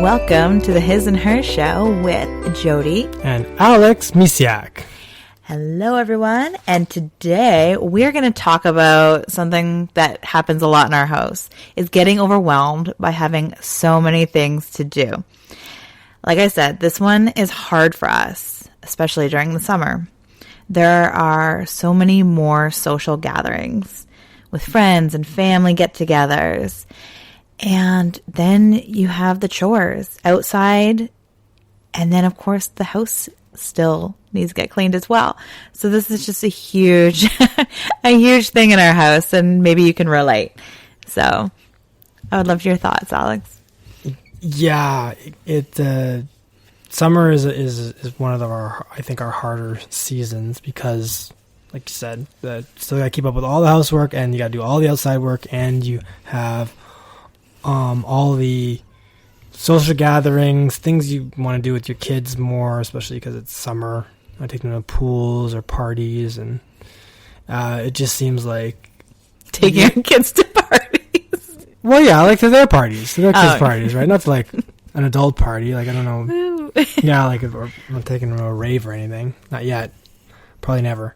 Welcome to the His and Her Show with Jody and Alex Misiak. Hello, everyone. And today we're going to talk about something that happens a lot in our house, is getting overwhelmed by having so many things to do. Like I said, this one is hard for us, especially during the summer. There are so many more social gatherings with friends and family get-togethers. And then you have the chores outside. And then, of course, the house still needs to get cleaned as well. So this is just a huge thing in our house. And maybe you can relate. So I would love your thoughts, Alex. Yeah, summer is one of our harder seasons because, like you said, still got to keep up with all the housework and you got to do all the outside work, and you have all the social gatherings, things you want to do with your kids more, especially because it's summer. I take them to pools or parties, and it just seems like taking your kids to parties. Well, yeah, like to their parties, to their kids' parties, right? Not to like an adult party. Like, I don't know. Yeah, like if I'm taking them to a rave or anything. Not yet. Probably never.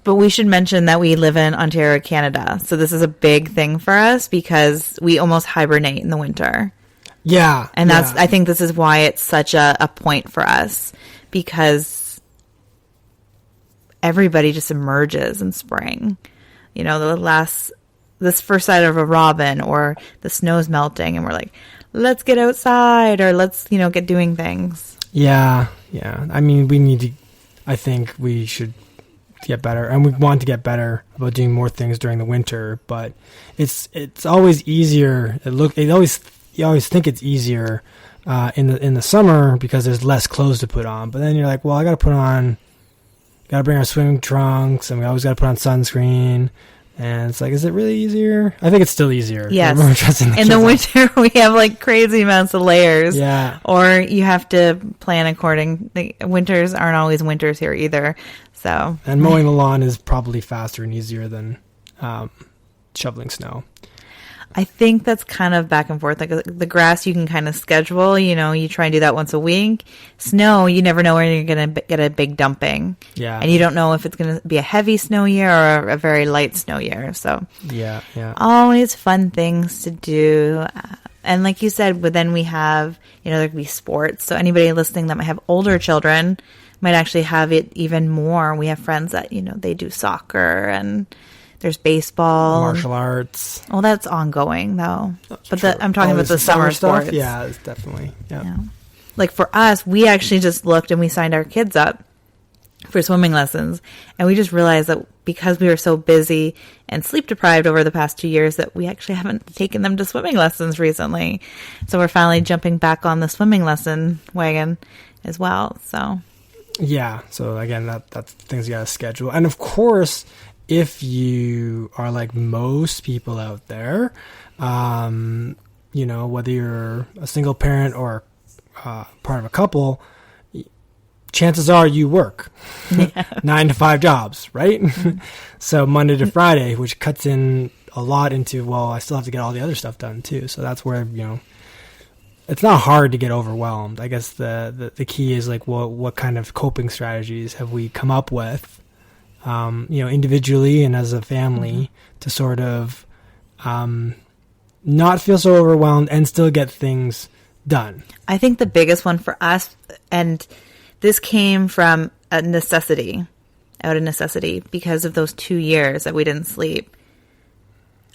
But we should mention that we live in Ontario, Canada. So this is a big thing for us because we almost hibernate in the winter. Yeah. And I think this is why it's such a point for us, because everybody just emerges in spring. You know, this first sight of a robin, or the snow's melting and we're like, let's get outside, or let's, get doing things. Yeah. Yeah. I mean, I think we should get better, and we want to get better about doing more things during the winter, but it's always easier. You always think it's easier in the summer because there's less clothes to put on, but then you're like, well, I got to bring our swimming trunks, and we always got to put on sunscreen, and it's like, is it really easier? I think it's still easier. Yes. In the winter, we have like crazy amounts of layers. Yeah. Or you have to plan according. Winters aren't always winters here either. So. And mowing the lawn is probably faster and easier than shoveling snow. I think that's kind of back and forth. Like the grass, you can kind of schedule. You try and do that once a week. Snow, you never know when you're going to get a big dumping. Yeah. And you don't know if it's going to be a heavy snow year or a very light snow year. So yeah. Always fun things to do. And like you said, but then we have, there could be sports. So anybody listening that might have older children might actually have it even more. We have friends that, they do soccer, and there's baseball. Martial arts. Well, that's ongoing, though. But I'm talking about the summer stuff. sports. Yeah, it's definitely. Yeah. Like for us, we actually just looked and we signed our kids up for swimming lessons. And we just realized that because we were so busy and sleep deprived over the past 2 years, that we actually haven't taken them to swimming lessons recently. So we're finally jumping back on the swimming lesson wagon as well. So. Yeah. So again, that's things you got to schedule. And of course, if you are like most people out there, whether you're a single parent or part of a couple, chances are you work 9 to 5 jobs, right? So Monday to Friday, which cuts in a lot into, well, I still have to get all the other stuff done too. So that's where, it's not hard to get overwhelmed. I guess the key is like, what kind of coping strategies have we come up with, individually and as a family, to sort of not feel so overwhelmed and still get things done. I think the biggest one for us, and this came from out of necessity, because of those 2 years that we didn't sleep.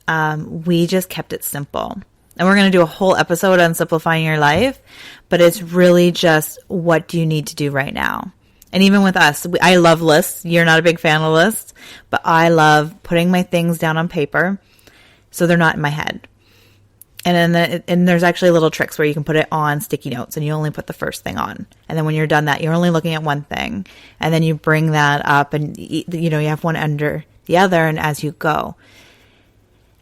We just kept it simple. And we're going to do a whole episode on simplifying your life, but it's really just, what do you need to do right now? And even with us, I love lists. You're not a big fan of lists, but I love putting my things down on paper so they're not in my head. And then there's actually little tricks where you can put it on sticky notes, and you only put the first thing on. And then when you're done that, you're only looking at one thing. And then you bring that up, and you have one under the other, and as you go.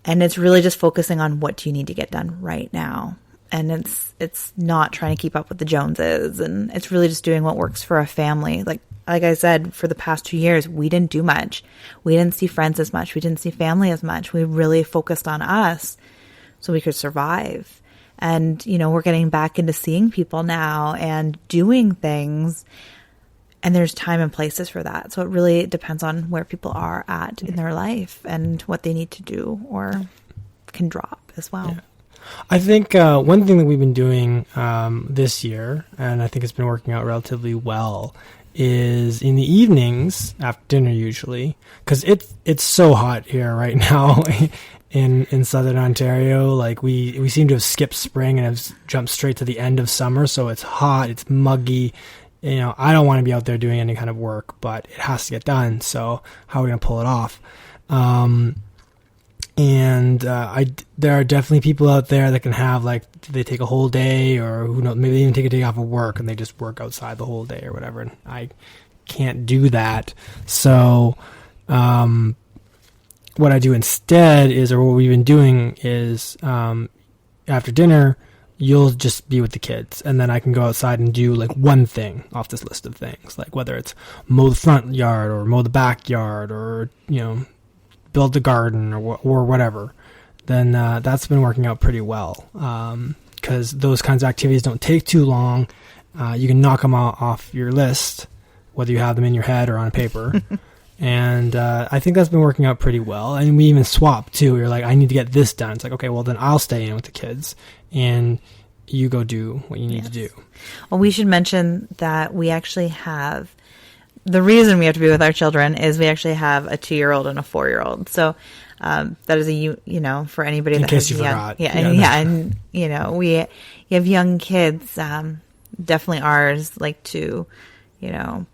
And it's really just focusing on what do you need to get done right now. And it's not trying to keep up with the Joneses, and it's really just doing what works for a family. Like I said, for the past 2 years, we didn't do much. We didn't see friends as much. We didn't see family as much. We really focused on us so we could survive. And, we're getting back into seeing people now and doing things. And there's time and places for that. So it really depends on where people are at in their life and what they need to do or can drop as well. Yeah. I think one thing that we've been doing this year, and I think it's been working out relatively well, is in the evenings after dinner usually, because it's so hot here right now in southern Ontario. Like we seem to have skipped spring and have jumped straight to the end of summer, so it's hot, it's muggy. I don't want to be out there doing any kind of work, but it has to get done, so how are we going to pull it off? There are definitely people out there that can have, like, they take a whole day, or who knows, maybe they even take a day off of work and they just work outside the whole day or whatever. And I can't do that. So, what I do instead is, or what we've been doing is, after dinner, you'll just be with the kids, and then I can go outside and do like one thing off this list of things, like whether it's mow the front yard or mow the backyard or, build the garden or whatever. Then that's been working out pretty well, because those kinds of activities don't take too long. You can knock them off your list, whether you have them in your head or on paper. And I think that's been working out pretty well. And we even swap too. You're like, I need to get this done. It's like, okay, well then I'll stay in with the kids and you go do what you need to do. Well, we should mention that we actually have, the reason we have to be with our children is we actually have a 2-year-old and a 4-year-old. So that is for anybody in that case has you young, forgot. and you have young kids. Definitely ours like to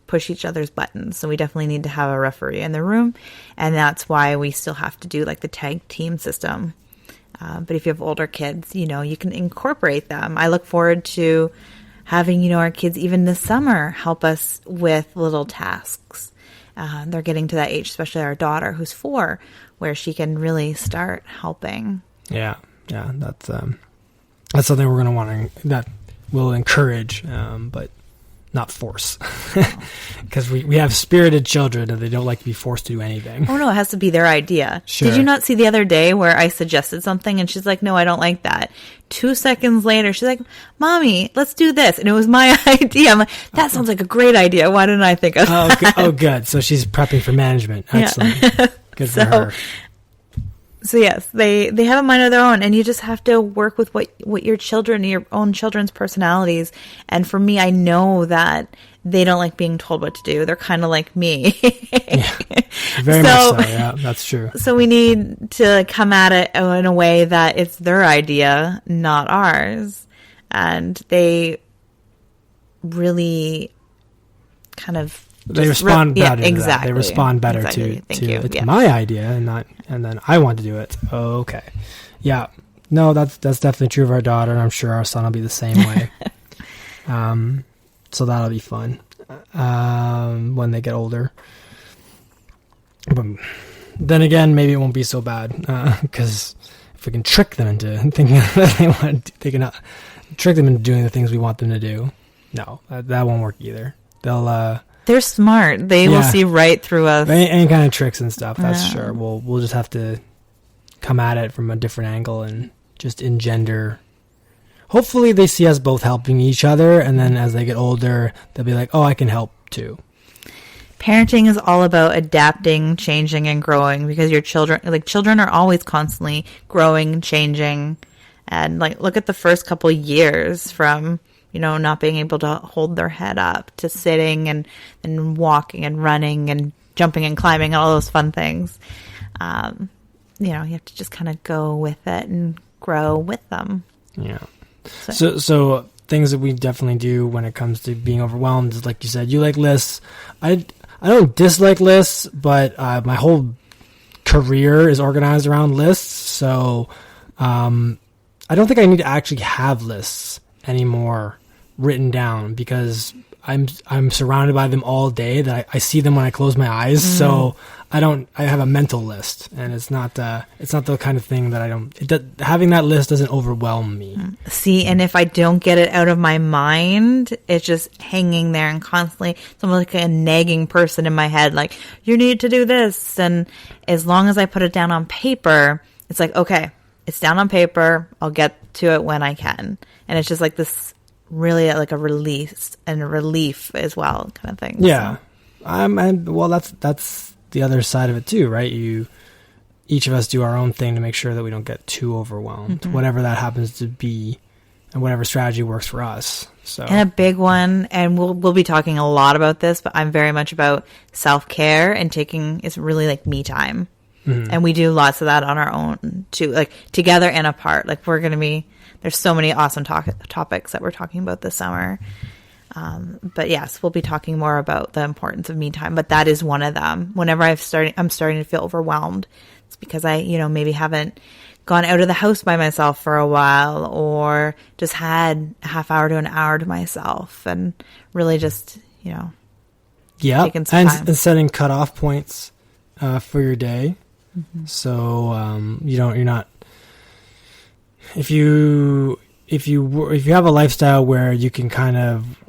push each other's buttons. So we definitely need to have a referee in the room. And that's why we still have to do like the tag team system. But if you have older kids, you can incorporate them. I look forward to having, our kids even this summer help us with little tasks. They're getting to that age, especially our daughter who's 4, where she can really start helping. Yeah. That's something we're going to want to, that will encourage, but not force, because we have spirited children and they don't like to be forced to do anything. Oh no, it has to be their idea. Sure. Did you not see the other day where I suggested something and she's like, no, I don't like that. 2 seconds later, she's like, Mommy, let's do this. And it was my idea. I'm like, that sounds like a great idea. Why didn't I think of that? Oh, good. So she's prepping for management. Excellent. Yeah. Good for her. So yes, they have a mind of their own, and you just have to work with what your own children's personalities. And for me, I know that they don't like being told what to do. They're kind of like me. Yeah, very much so. Yeah, that's true. So we need to come at it in a way that it's their idea, not ours. And they really kind of they respond better. Exactly. They respond better to it's my idea and then I want to do it. Oh, okay. Yeah. No, that's definitely true of our daughter, and I'm sure our son will be the same way. So that'll be fun when they get older. But then again, maybe it won't be so bad, because if we can trick them into thinking that they want, they can trick them into doing the things we want them to do. No, that won't work either. They're smart. They will see right through us. Any kind of tricks and stuff, that's sure. We'll just have to come at it from a different angle and just engender. Hopefully they see us both helping each other, and then as they get older, they'll be like, oh, I can help too. Parenting is all about adapting, changing, and growing, because your children are always constantly growing, changing. And look at the first couple years from not being able to hold their head up to sitting and walking and running and jumping and climbing and all those fun things. You have to just kind of go with it and grow with them. Yeah. So things that we definitely do when it comes to being overwhelmed is, like you said, you like lists. I don't dislike lists, but my whole career is organized around lists. So I don't think I need to actually have lists anymore written down, because I'm surrounded by them all day, that I see them when I close my eyes. So I have a mental list, and it's not the kind of thing that having that list doesn't overwhelm me. See, and if I don't get it out of my mind, it's just hanging there and constantly, it's almost like a nagging person in my head, like, you need to do this. And as long as I put it down on paper, it's like, okay, it's down on paper. I'll get to it when I can. And it's just like this really like a release and a relief as well kind of thing. Yeah. So. Well, that's the other side of it too, right? Each of us do our own thing to make sure that we don't get too overwhelmed, whatever that happens to be, and whatever strategy works for us. So, and a big one, and we'll be talking a lot about this, but I'm very much about self-care and it's really like me time. And we do lots of that on our own too, like together and apart. Like there's so many awesome topics that we're talking about this summer. But yes, we'll be talking more about the importance of me time, but that is one of them. Whenever I'm starting to feel overwhelmed, it's because I, maybe haven't gone out of the house by myself for a while, or just had a half hour to an hour to myself, and really just, taking some time. And setting cutoff points, for your day. So, you're not, if you have a lifestyle where you can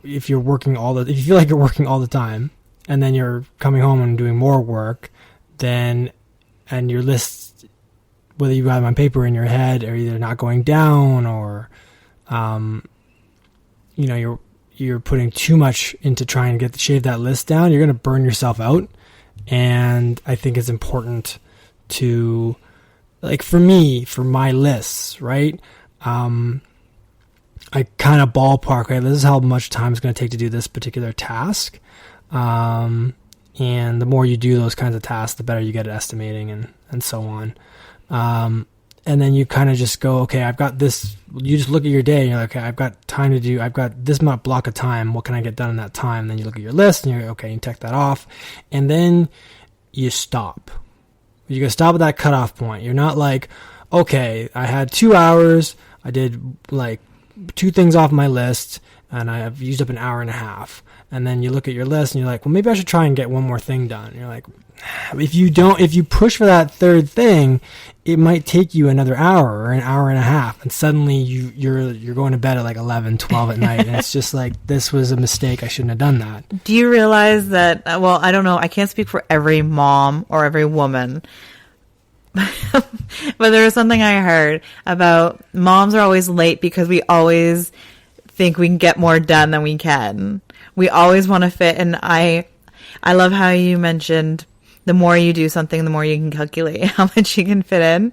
if you feel like you're working all the time, and then you're coming home and doing more work, and your list, whether you have them on paper in your head, are either not going down, or, you're putting too much into trying to shave that list down, you're going to burn yourself out. And I think it's important to, like, for my lists, right? I kind of ballpark, right? This is how much time it's going to take to do this particular task. And the more you do those kinds of tasks, the better you get at estimating and so on. And then you kind of just go, okay, I've got this. You just look at your day and you're like, okay, I've got time to do, I've got this much block of time. What can I get done in that time? And then you look at your list and you're like, okay, you check that off. And then you stop. You're going to stop at that cutoff point. You're not like, okay, I had 2 hours. I did like 2 things off my list and I've used up an hour and a half. And then you look at your list and you're like, well, maybe I should try and get one more thing done. And you're like, if you push for that third thing, it might take you another hour or an hour and a half. And suddenly you're going to bed at like 11, 12 at night. And it's just like, this was a mistake. I shouldn't have done that. Do you realize that, well, I don't know. I can't speak for every mom or every woman. But there was something I heard about moms are always late because we always think we can get more done than we can. We always want to fit. And I love how you mentioned the more you do something, the more you can calculate how much you can fit in.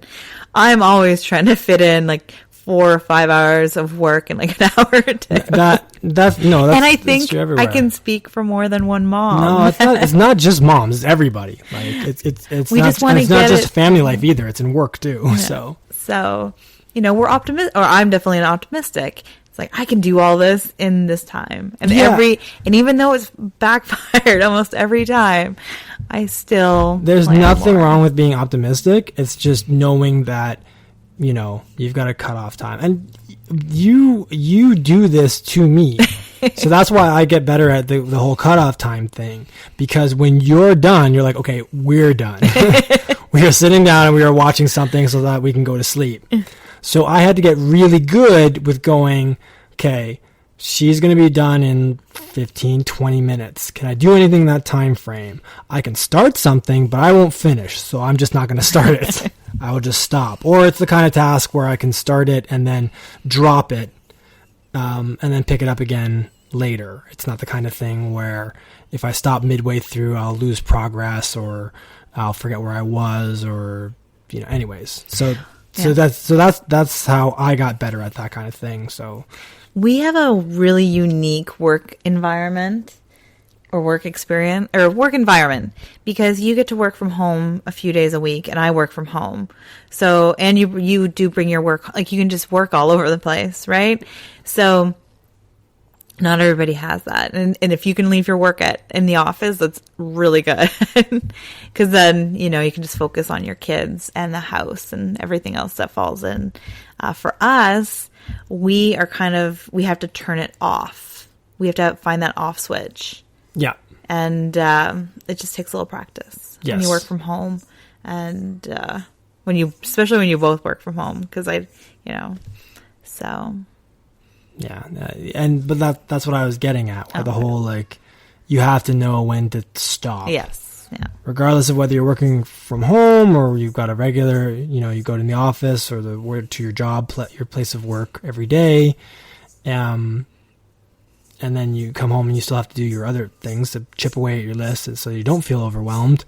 I'm always trying to fit in like 4 or 5 hours of work in like an hour or two. And I think I can speak for more than one mom. No, it's not just moms. It's everybody. Like it's not just family life either. It's in work too. Yeah. So we're optimistic, or I'm definitely an optimistic. It's like, I can do all this in this time. And even though it's backfired almost every time, I still There's nothing wrong with being optimistic. It's just knowing that, you've got to cut off time. And you do this to me. So that's why I get better at the whole cutoff time thing. Because when you're done, you're like, okay, we're done. We are sitting down and we are watching something so that we can go to sleep. So I had to get really good with going, okay, she's going to be done in 15, 20 minutes. Can I do anything in that time frame? I can start something, but I won't finish. So I'm just not going to start it. I will just stop. Or it's the kind of task where I can start it and then drop it, and then pick it up again later. It's not the kind of thing where if I stop midway through, I'll lose progress or I'll forget where I was, or, anyways. So that's how I got better at that kind of thing. So we have a really unique work environment or work experience or work environment because you get to work from home a few days a week and I work from home. So, and you do bring your work, like you can just work all over the place, right? So not everybody has that. And if you can leave your work in the office, that's really good. Because then, you can just focus on your kids and the house and everything else that falls in. For us, we have to turn it off. We have to find that off switch. Yeah. And it just takes a little practice. Yes. When you work from home and especially when you both work from home. Because so... Yeah, but that's what I was getting at. The whole, like, you have to know when to stop. Yes. Yeah. Regardless of whether you're working from home or you've got a regular, you go to the office or to your job, your place of work every day. And then you come home and you still have to do your other things to chip away at your list so you don't feel overwhelmed.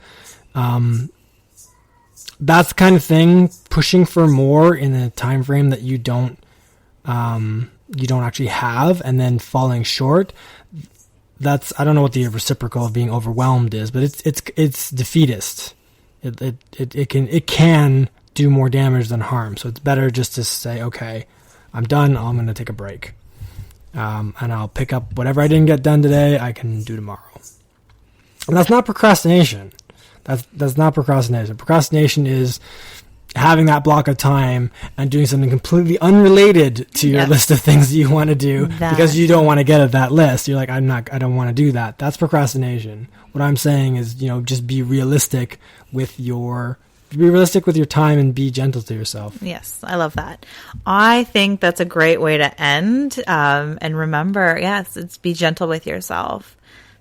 That's the kind of thing, pushing for more in a time frame that you don't actually have, and then falling short. I don't know what the reciprocal of being overwhelmed is, but it's defeatist. It can do more damage than harm. So it's better just to say, okay, I'm done. I'm going to take a break. And I'll pick up whatever I didn't get done today, I can do tomorrow. And that's not procrastination. That's not procrastination. Procrastination is having that block of time and doing something completely unrelated to your list of things that you want to do because you don't want to get at that list. You're like, I don't want to do that. That's procrastination. What I'm saying is, just be realistic with your time and be gentle to yourself. Yes, I love that. I think that's a great way to end. And remember, yes, it's be gentle with yourself.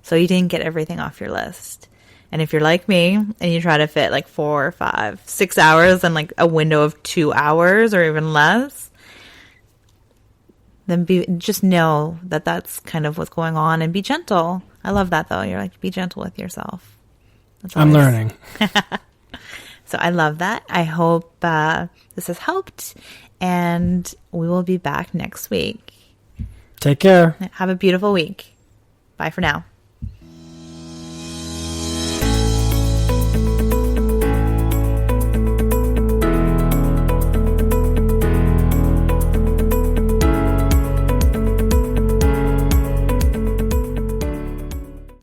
So you didn't get everything off your list. And if you're like me and you try to fit like 4, 5, 6 hours in like a window of 2 hours or even less, then just know that that's kind of what's going on and be gentle. I love that though. You're like, be gentle with yourself. I'm learning. So I love that. I hope this has helped, and we will be back next week. Take care. Have a beautiful week. Bye for now.